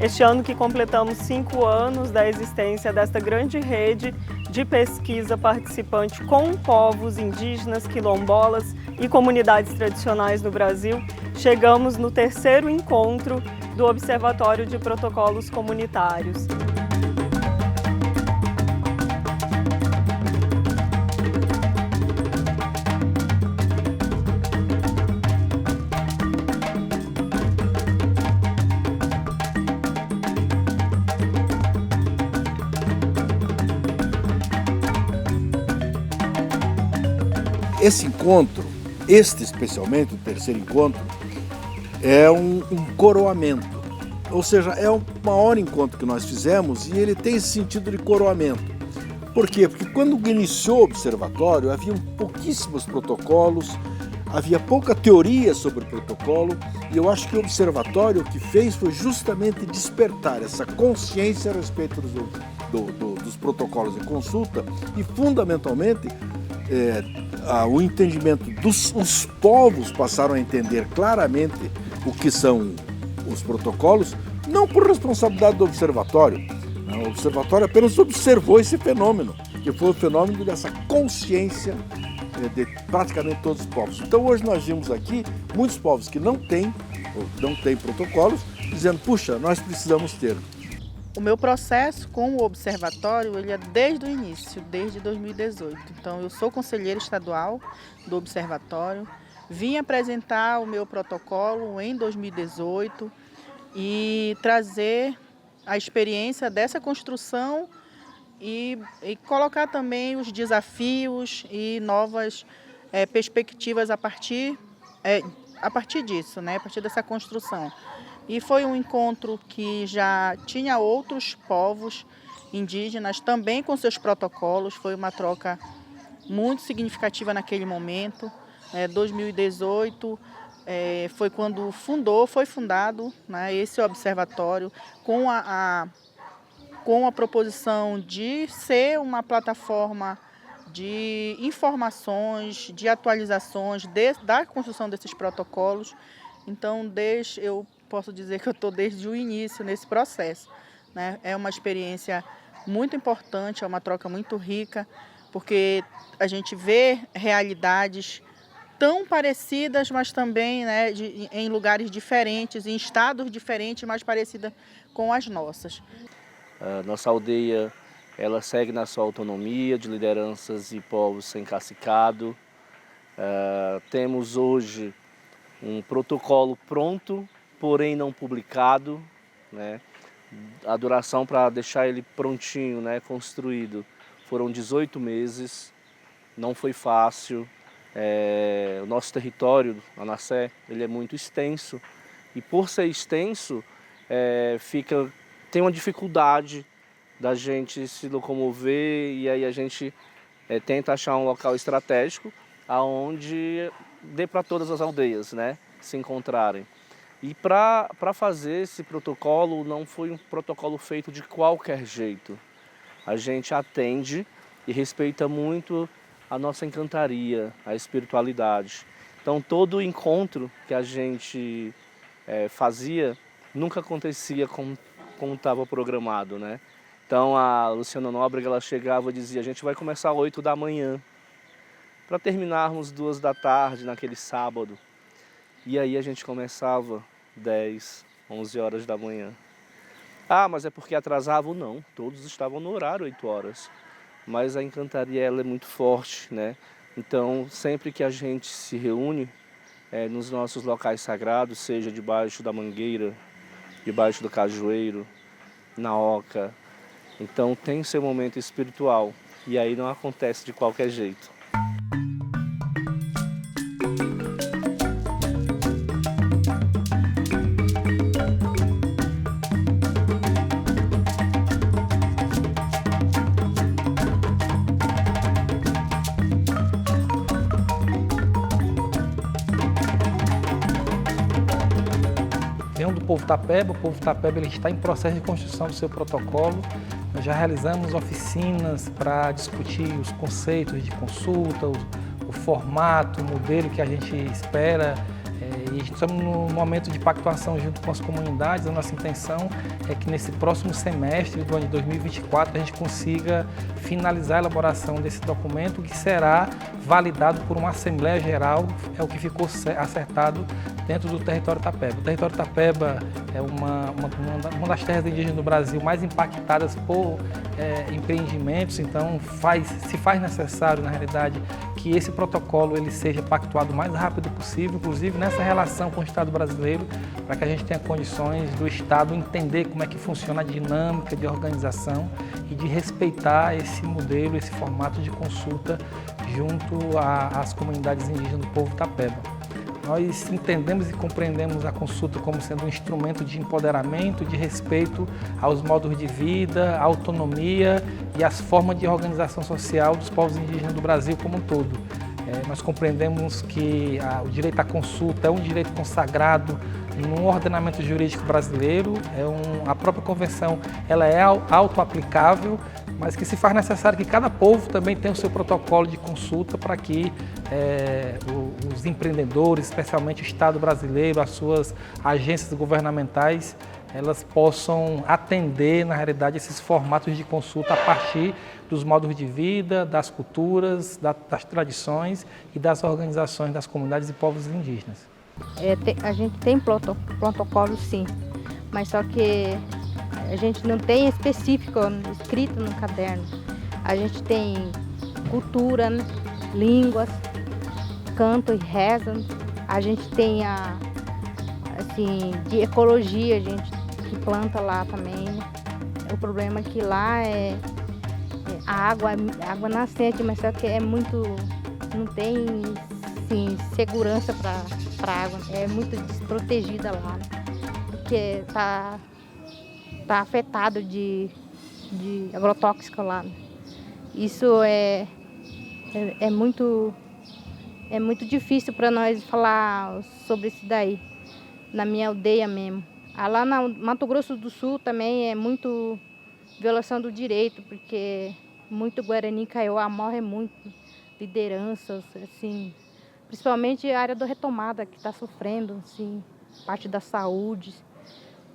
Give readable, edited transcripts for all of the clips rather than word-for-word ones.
Este ano que completamos 5 anos da existência desta grande rede de pesquisa participante com povos indígenas, quilombolas e comunidades tradicionais no Brasil, chegamos no 3º encontro do Observatório de Protocolos Comunitários. Esse encontro, especialmente o 3º encontro, é um coroamento. Ou seja, é o maior encontro que nós fizemos e ele tem esse sentido de coroamento. Por quê? Porque quando iniciou o observatório, havia pouquíssimos protocolos, havia pouca teoria sobre o protocolo, e eu acho que o observatório o que fez foi justamente despertar essa consciência a respeito dos protocolos de consulta e, fundamentalmente, o entendimento os povos passaram a entender claramente o que são os protocolos, não por responsabilidade do observatório. O observatório apenas observou esse fenômeno, que foi o fenômeno dessa consciência de praticamente todos os povos. Então hoje nós vimos aqui muitos povos que não têm protocolos, dizendo, puxa, nós precisamos ter. O meu processo com o observatório, ele é desde o início, desde 2018. Então, eu sou conselheira estadual do observatório, vim apresentar o meu protocolo em 2018 e trazer a experiência dessa construção e colocar também os desafios e novas perspectivas a partir disso, né? A partir dessa construção. E foi um encontro que já tinha outros povos indígenas também com seus protocolos. Foi uma troca muito significativa naquele momento. 2018 foi quando foi fundado, né, esse observatório com a proposição de ser uma plataforma de informações, de atualizações da construção desses protocolos. Então, eu posso dizer que eu estou desde o início nesse processo, né? É uma experiência muito importante, é uma troca muito rica, porque a gente vê realidades tão parecidas, mas também, né, em lugares diferentes, em estados diferentes, mas parecidas com as nossas. Nossa aldeia, ela segue na sua autonomia de lideranças e povos sem cacicado. Temos hoje um protocolo pronto, porém não publicado, né? A duração para deixar ele prontinho, né, construído, foram 18 meses, não foi fácil. O nosso território, a Nacé, ele é muito extenso e por ser extenso, tem uma dificuldade da gente se locomover e aí a gente tenta achar um local estratégico aonde dê para todas as aldeias, né, se encontrarem. E para fazer esse protocolo, não foi um protocolo feito de qualquer jeito. A gente atende e respeita muito a nossa encantaria, a espiritualidade. Então todo encontro que a gente fazia nunca acontecia como estava programado, né? Então a Luciana Nóbrega, ela chegava e dizia, a gente vai começar às 8 da manhã, para terminarmos 2 da tarde naquele sábado. E aí a gente começava 10, 11 horas da manhã. Ah, mas é porque atrasava? Não, todos estavam no horário 8 horas. Mas a encantaria, ela é muito forte, né? Então, sempre que a gente se reúne nos nossos locais sagrados, seja debaixo da mangueira, debaixo do cajueiro, na oca, então tem seu momento espiritual. E aí não acontece de qualquer jeito. Venho do Povo Tapeba. O Povo Tapeba ele está em processo de construção do seu protocolo. Nós já realizamos oficinas para discutir os conceitos de consulta, o formato, o modelo que a gente espera E estamos no momento de pactuação junto com as comunidades. A nossa intenção é que nesse próximo semestre do ano de 2024 a gente consiga finalizar a elaboração desse documento, que será validado por uma Assembleia Geral, é o que ficou acertado dentro do território Tapeba. O território Tapeba é uma das terras indígenas do Brasil mais impactadas por empreendimentos, então se faz necessário, na realidade, que esse protocolo ele seja pactuado o mais rápido possível, inclusive nessa relação com o Estado brasileiro, para que a gente tenha condições do Estado entender como é que funciona a dinâmica de organização e de respeitar esse modelo, esse formato de consulta junto às comunidades indígenas do povo Tapeba. Nós entendemos e compreendemos a consulta como sendo um instrumento de empoderamento, de respeito aos modos de vida, à autonomia e às formas de organização social dos povos indígenas do Brasil como um todo. Nós compreendemos que o direito à consulta é um direito consagrado no ordenamento jurídico brasileiro, a própria convenção ela é auto-aplicável, mas que se faz necessário que cada povo também tenha o seu protocolo de consulta para que os empreendedores, especialmente o Estado brasileiro, as suas agências governamentais, elas possam atender, na realidade, esses formatos de consulta a partir dos modos de vida, das culturas, das tradições e das organizações das comunidades e povos indígenas. A gente tem protocolo, sim, mas só que a gente não tem específico escrito no caderno. A gente tem cultura, né? Línguas, canto e reza. A gente tem de ecologia, a gente que planta lá também. O problema é que lá é água nascente, mas só que não tem segurança para água. É muito desprotegida lá, né? Porque tá afetado de agrotóxico lá. Isso é muito difícil para nós falar sobre isso daí, na minha aldeia mesmo. Lá no Mato Grosso do Sul também é muito violação do direito, porque muito Guarani Kaiowá morre muito, lideranças, assim, principalmente a área da retomada que está sofrendo, assim, parte da saúde.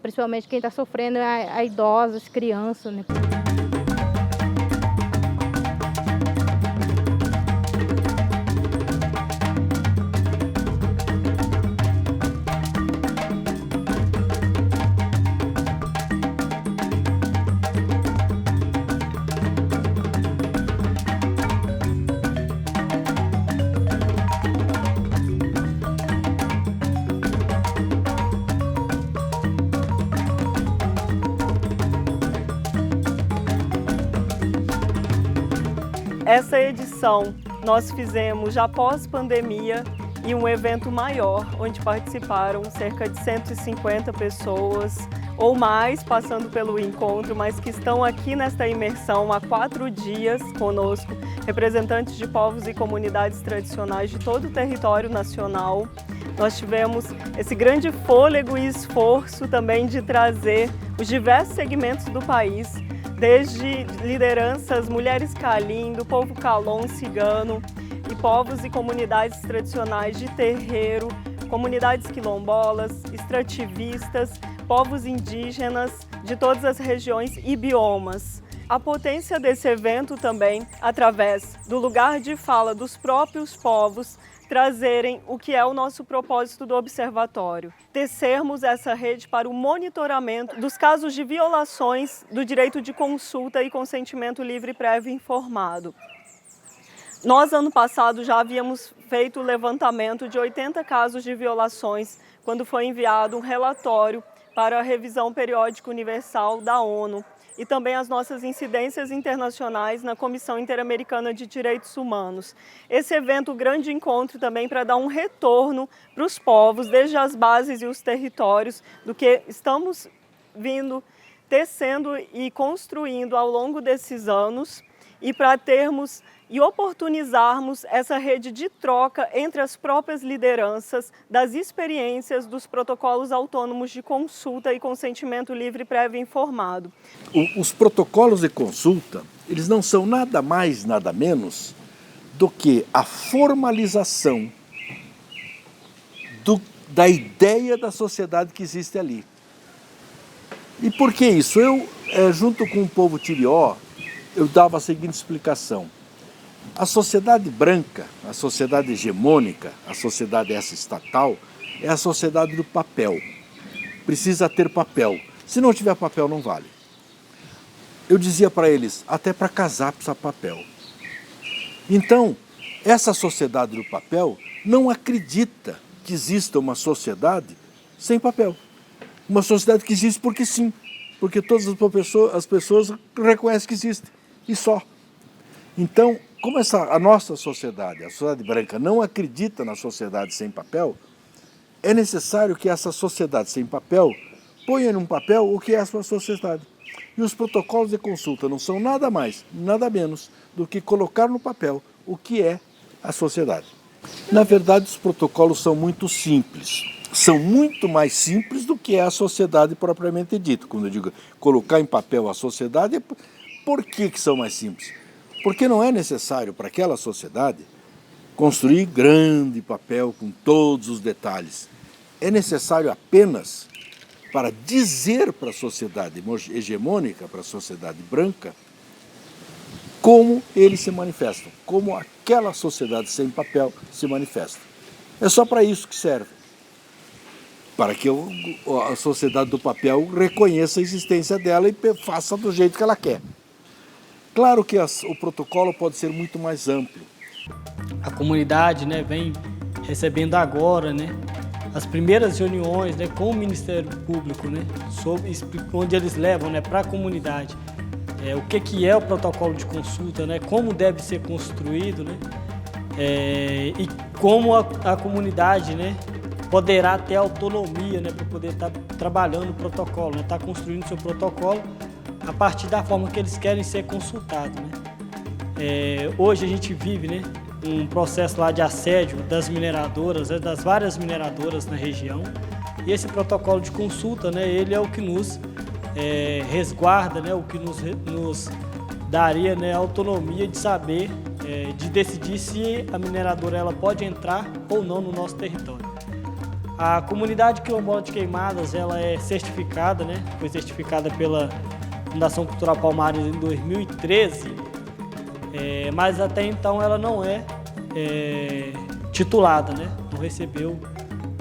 Principalmente quem está sofrendo é a idosa, as crianças, né? Essa edição nós fizemos já pós-pandemia e um evento maior, onde participaram cerca de 150 pessoas ou mais passando pelo encontro, mas que estão aqui nesta imersão há 4 dias conosco, representantes de povos e comunidades tradicionais de todo o território nacional. Nós tivemos esse grande fôlego e esforço também de trazer os diversos segmentos do país, desde lideranças, mulheres Kalim, do povo Calon, cigano, e povos e comunidades tradicionais de terreiro, comunidades quilombolas, extrativistas, povos indígenas de todas as regiões e biomas. A potência desse evento também, através do lugar de fala dos próprios povos, trazerem o que é o nosso propósito do observatório, tecermos essa rede para o monitoramento dos casos de violações do direito de consulta e consentimento livre, prévio e informado. Nós, ano passado, já havíamos feito o levantamento de 80 casos de violações, quando foi enviado um relatório para a revisão periódica universal da ONU, e também as nossas incidências internacionais na Comissão Interamericana de Direitos Humanos. Esse evento, o grande encontro também para dar um retorno para os povos, desde as bases e os territórios, do que estamos vindo tecendo e construindo ao longo desses anos, e para termos e oportunizarmos essa rede de troca entre as próprias lideranças das experiências dos protocolos autônomos de consulta e consentimento livre, prévio e informado. Os protocolos de consulta, eles não são nada mais, nada menos do que a formalização da ideia da sociedade que existe ali. E por que isso? Eu, junto com o povo Tirió, eu dava a seguinte explicação. A sociedade branca, a sociedade hegemônica, a sociedade essa estatal, é a sociedade do papel. Precisa ter papel. Se não tiver papel, não vale. Eu dizia para eles, até para casar precisa papel. Então, essa sociedade do papel não acredita que exista uma sociedade sem papel. Uma sociedade que existe porque sim, porque todas as pessoas reconhecem que existe, e só. Então, como a nossa sociedade, a sociedade branca, não acredita na sociedade sem papel, é necessário que essa sociedade sem papel ponha num papel o que é a sua sociedade. E os protocolos de consulta não são nada mais, nada menos do que colocar no papel o que é a sociedade. Na verdade, os protocolos são muito simples. São muito mais simples do que é a sociedade propriamente dita. Quando eu digo colocar em papel a sociedade, por que são mais simples? Porque não é necessário para aquela sociedade construir grande papel com todos os detalhes. É necessário apenas para dizer para a sociedade hegemônica, para a sociedade branca, como eles se manifestam, como aquela sociedade sem papel se manifesta. É só para isso que serve. Para que a sociedade do papel reconheça a existência dela e faça do jeito que ela quer. Claro que o protocolo pode ser muito mais amplo. A comunidade, né, vem recebendo agora, né, as primeiras reuniões, né, com o Ministério Público, né, onde eles levam, né, para a comunidade o que é o protocolo de consulta, né, como deve ser construído, né, e como a comunidade, né, poderá ter autonomia, né, para poder estar trabalhando o protocolo, né, estar construindo o seu protocolo a partir da forma que eles querem ser consultados, né. Hoje a gente vive, né, um processo lá de assédio das mineradoras, né, das várias mineradoras na região, e esse protocolo de consulta, né, ele é o que nos resguarda, né, o que nos daria, né, autonomia de saber, de decidir se a mineradora ela pode entrar ou não no nosso território. A comunidade quilombola de Queimadas, ela é certificada, né? Foi certificada pela Fundação Cultural Palmares em 2013, mas até então ela não é titulada, né?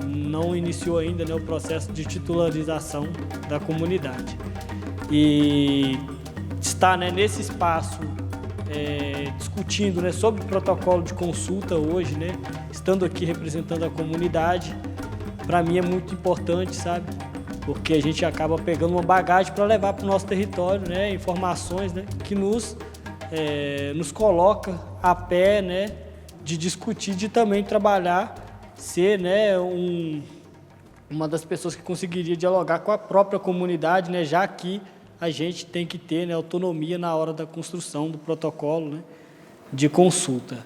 Não iniciou ainda, né, o processo de titularização da comunidade. E está, né, nesse espaço discutindo, né, sobre o protocolo de consulta hoje, né? Estando aqui representando a comunidade, para mim é muito importante, sabe? Porque a gente acaba pegando uma bagagem para levar para o nosso território, né? Informações, né? Que nos coloca a pé, né? De discutir, de também trabalhar, ser, né? Uma das pessoas que conseguiria dialogar com a própria comunidade, né? Já que a gente tem que ter, né, autonomia na hora da construção do protocolo, né? De consulta.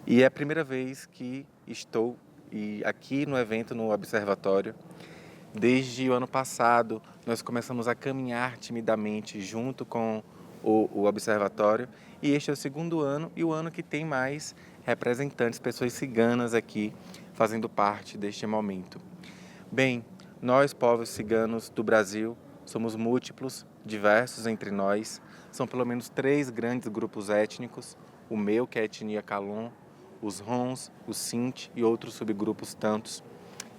E é a primeira vez que estou aqui no evento, no Observatório. Desde o ano passado, nós começamos a caminhar timidamente junto com o Observatório. E este é o segundo ano e o ano que tem mais representantes, pessoas ciganas aqui, fazendo parte deste momento. Bem, nós, povos ciganos do Brasil, somos múltiplos, diversos entre nós. São pelo menos 3 grandes grupos étnicos. O meu, que é a etnia Calon, os Rons, os Sinti e outros subgrupos tantos,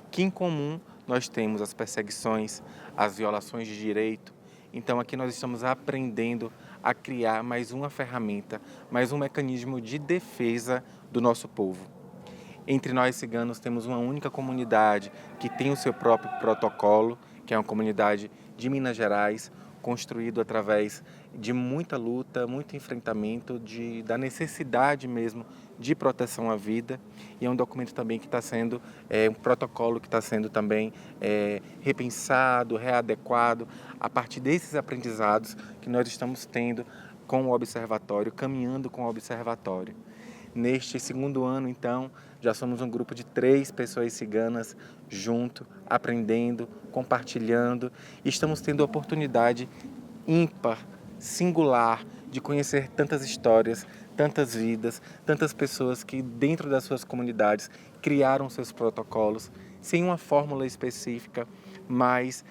que em comum nós temos as perseguições, as violações de direito. Então aqui nós estamos aprendendo a criar mais uma ferramenta, mais um mecanismo de defesa do nosso povo. Entre nós ciganos temos uma única comunidade que tem o seu próprio protocolo, que é uma comunidade de Minas Gerais, construído através de muita luta, muito enfrentamento, da necessidade mesmo de proteção à vida, e é um documento também que está sendo, um protocolo que está sendo também repensado, readequado, a partir desses aprendizados que nós estamos tendo com o Observatório, caminhando com o Observatório. Neste segundo ano, então, já somos um grupo de 3 pessoas ciganas junto, aprendendo, compartilhando, e estamos tendo a oportunidade ímpar, singular, de conhecer tantas histórias, tantas vidas, tantas pessoas que dentro das suas comunidades criaram seus protocolos sem uma fórmula específica, mas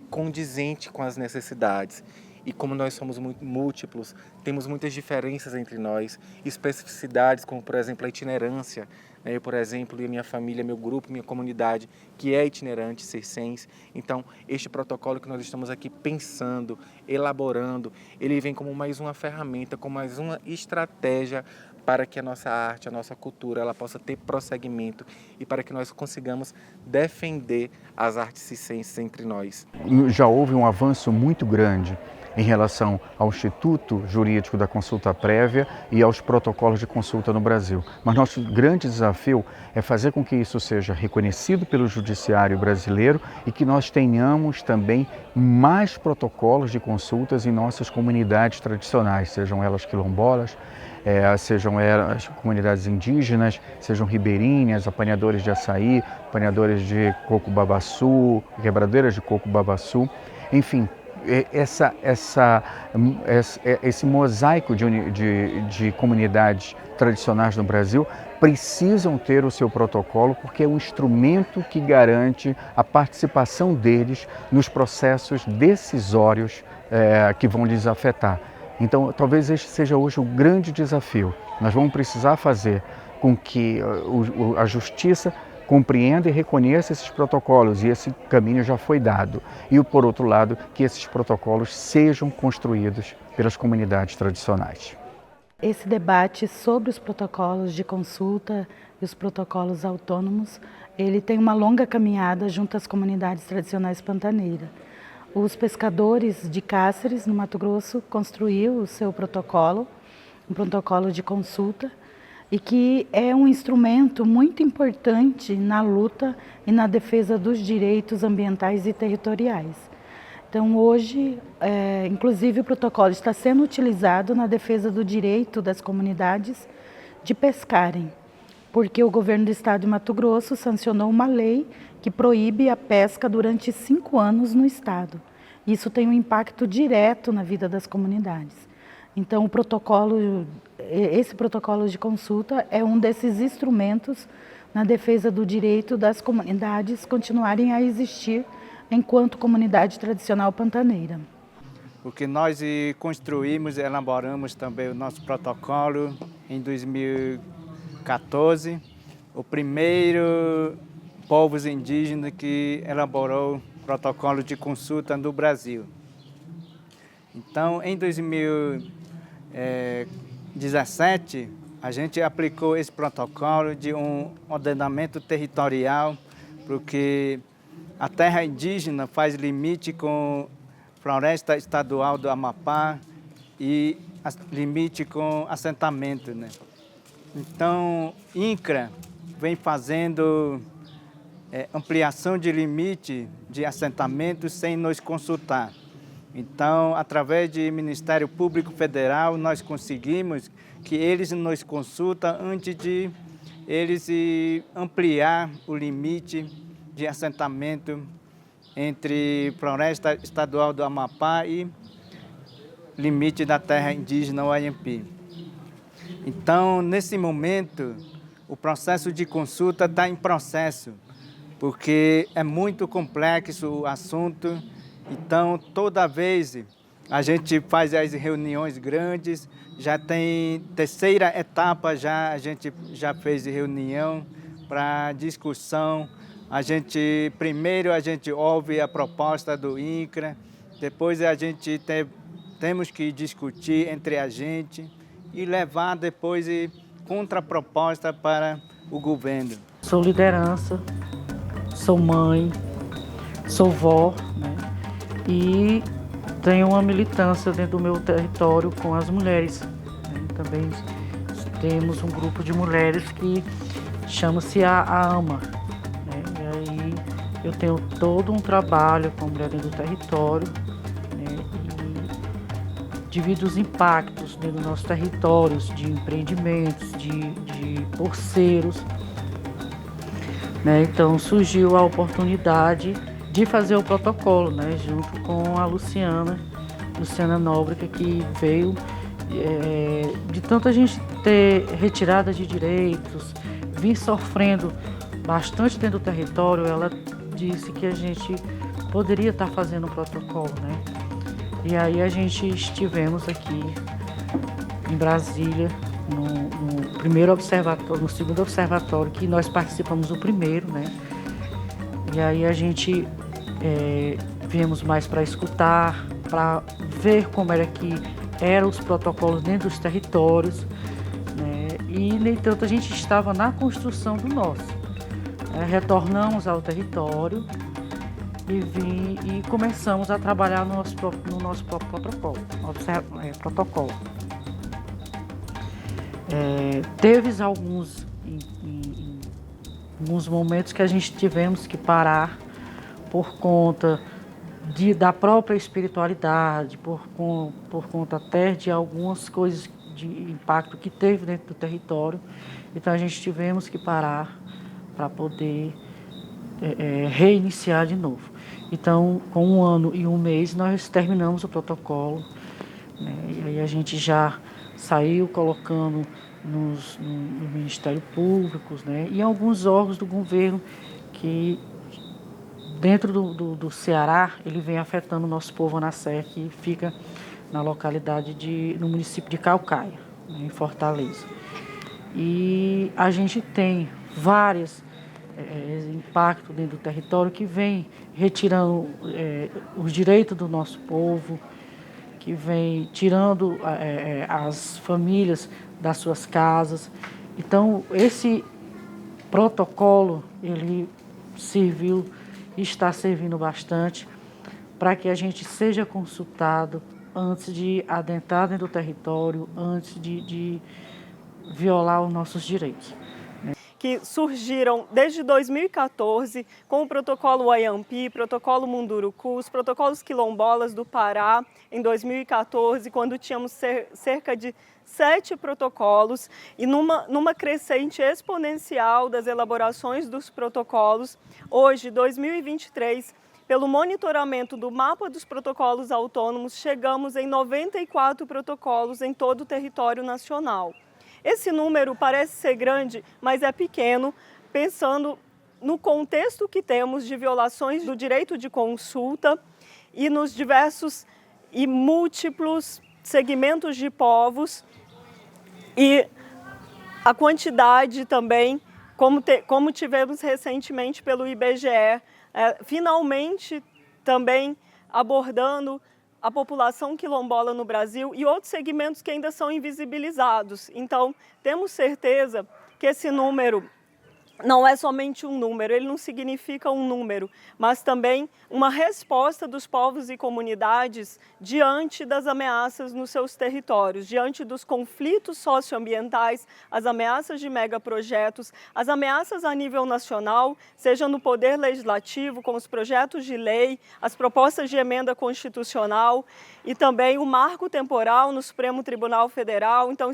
condizente com as necessidades. E como nós somos muito múltiplos, temos muitas diferenças entre nós, especificidades como, por exemplo, a itinerância. Eu, por exemplo, e a minha família, meu grupo, minha comunidade, que é itinerante, circense. Então, este protocolo que nós estamos aqui pensando, elaborando, ele vem como mais uma ferramenta, como mais uma estratégia para que a nossa arte, a nossa cultura, ela possa ter prosseguimento e para que nós consigamos defender as artes circenses entre nós. Já houve um avanço muito grande em relação ao Instituto Jurídico da Consulta Prévia e aos protocolos de consulta no Brasil. Mas nosso grande desafio é fazer com que isso seja reconhecido pelo Judiciário brasileiro e que nós tenhamos também mais protocolos de consultas em nossas comunidades tradicionais, sejam elas quilombolas, sejam elas comunidades indígenas, sejam ribeirinhas, apanhadores de açaí, apanhadores de coco-babaçu, quebradeiras de coco-babaçu, enfim, esse mosaico de comunidades tradicionais no Brasil precisam ter o seu protocolo porque é um instrumento que garante a participação deles nos processos decisórios que vão lhes afetar. Então, talvez este seja hoje o grande desafio. Nós vamos precisar fazer com que a justiça compreenda e reconheça esses protocolos, e esse caminho já foi dado. E, por outro lado, que esses protocolos sejam construídos pelas comunidades tradicionais. Esse debate sobre os protocolos de consulta e os protocolos autônomos, ele tem uma longa caminhada junto às comunidades tradicionais pantaneiras. Os pescadores de Cáceres, no Mato Grosso, construíram o seu protocolo, um protocolo de consulta, e que é um instrumento muito importante na luta e na defesa dos direitos ambientais e territoriais. Então, hoje, inclusive, o protocolo está sendo utilizado na defesa do direito das comunidades de pescarem, porque o governo do estado de Mato Grosso sancionou uma lei que proíbe a pesca durante 5 anos no estado. Isso tem um impacto direto na vida das comunidades. Então, esse protocolo de consulta é um desses instrumentos na defesa do direito das comunidades continuarem a existir enquanto comunidade tradicional pantaneira. O que nós construímos e elaboramos também o nosso protocolo em 2014, o primeiro povos indígenas que elaborou o protocolo de consulta no Brasil. Então, em 2017, a gente aplicou esse protocolo de um ordenamento territorial, porque a terra indígena faz limite com a Floresta Estadual do Amapá e limite com assentamento, né? Então, INCRA vem fazendo ampliação de limite de assentamentos sem nos consultar. Então, através do Ministério Público Federal, nós conseguimos que eles nos consultam antes de eles ampliar o limite de assentamento entre Floresta Estadual do Amapá e limite da terra indígena Wayampi. Então, nesse momento, o processo de consulta está em processo, porque é muito complexo o assunto. Então, toda vez a gente faz as reuniões grandes, já tem terceira etapa, a gente já fez reunião para discussão. Primeiro a gente ouve a proposta do INCRA, depois a gente temos que discutir entre a gente e levar depois contraproposta para o governo. Sou liderança, sou mãe, sou vó, né? E tenho uma militância dentro do meu território com as mulheres. Também temos um grupo de mulheres que chama-se a AMA, né? E aí eu tenho todo um trabalho com mulher dentro do território, né? E divido os impactos dentro dos nossos territórios de empreendimentos, de porceiros, né? Então surgiu a oportunidade de fazer o protocolo, né? Junto com a Luciana Nóbrega, que veio de tanta gente ter retirada de direitos, vir sofrendo bastante dentro do território. Ela disse que a gente poderia estar fazendo um protocolo, né? E aí a gente estivemos aqui em Brasília, no primeiro observatório, no segundo observatório, que nós participamos do primeiro, né? E aí a gente viemos mais para escutar, para ver como era que eram os protocolos dentro dos territórios, né? E, no entanto, a gente estava na construção do nosso. Retornamos ao território e começamos a trabalhar no nosso próprio protocolo. Teve alguns momentos que a gente tivemos que parar por conta da própria espiritualidade, por conta até de algumas coisas de impacto que teve dentro do território. Então a gente tivemos que parar para poder reiniciar de novo. Então, com 1 ano e 1 mês, nós terminamos o protocolo, né? E aí a gente já saiu colocando no Ministério Público, né? E alguns órgãos do governo que, dentro do Ceará, ele vem afetando o nosso povo na Serra, que fica na localidade no município de Caucaia, né, em Fortaleza. E a gente tem vários impactos dentro do território que vem retirando os direitos do nosso povo, que vem tirando as famílias das suas casas. Então, esse protocolo, ele serviu e está servindo bastante para que a gente seja consultado antes de adentrar dentro do território, antes de violar os nossos direitos. Que surgiram desde 2014 com o protocolo Ayampi, protocolo Munduruku, os protocolos quilombolas do Pará em 2014, quando tínhamos cerca de 7 protocolos, e numa crescente exponencial das elaborações dos protocolos. Hoje, 2023, pelo monitoramento do mapa dos protocolos autônomos, chegamos em 94 protocolos em todo o território nacional. Esse número parece ser grande, mas é pequeno, pensando no contexto que temos de violações do direito de consulta e nos diversos e múltiplos segmentos de povos, e a quantidade também, como tivemos recentemente pelo IBGE, finalmente também abordando a população quilombola no Brasil e outros segmentos que ainda são invisibilizados. Então, temos certeza que esse número não é somente um número, ele não significa um número, mas também uma resposta dos povos e comunidades diante das ameaças nos seus territórios, diante dos conflitos socioambientais, as ameaças de megaprojetos, as ameaças a nível nacional, seja no Poder Legislativo, com os projetos de lei, as propostas de emenda constitucional e também o marco temporal no Supremo Tribunal Federal. Então,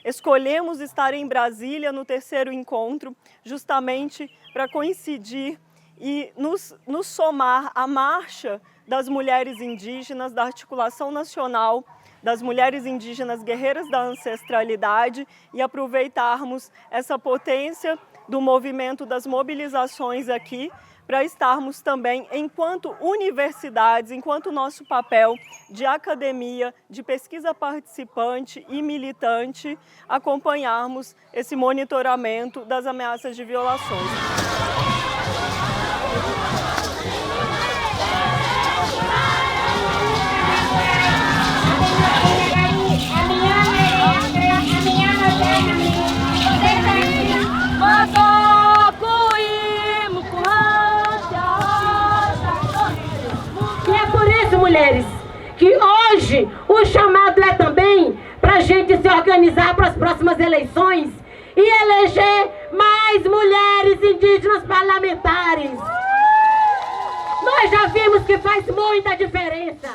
escolhemos estar em Brasília no 3º encontro, justamente para coincidir e nos somar à marcha das mulheres indígenas, da Articulação Nacional das Mulheres Indígenas Guerreiras da Ancestralidade, e aproveitarmos essa potência do movimento das mobilizações aqui para estarmos também, enquanto universidades, enquanto nosso papel de academia, de pesquisa participante e militante, acompanharmos esse monitoramento das ameaças de violações. Mulheres, que hoje o chamado é também para para a gente se organizar para as próximas eleições e eleger mais mulheres indígenas parlamentares. Nós já vimos que faz muita diferença.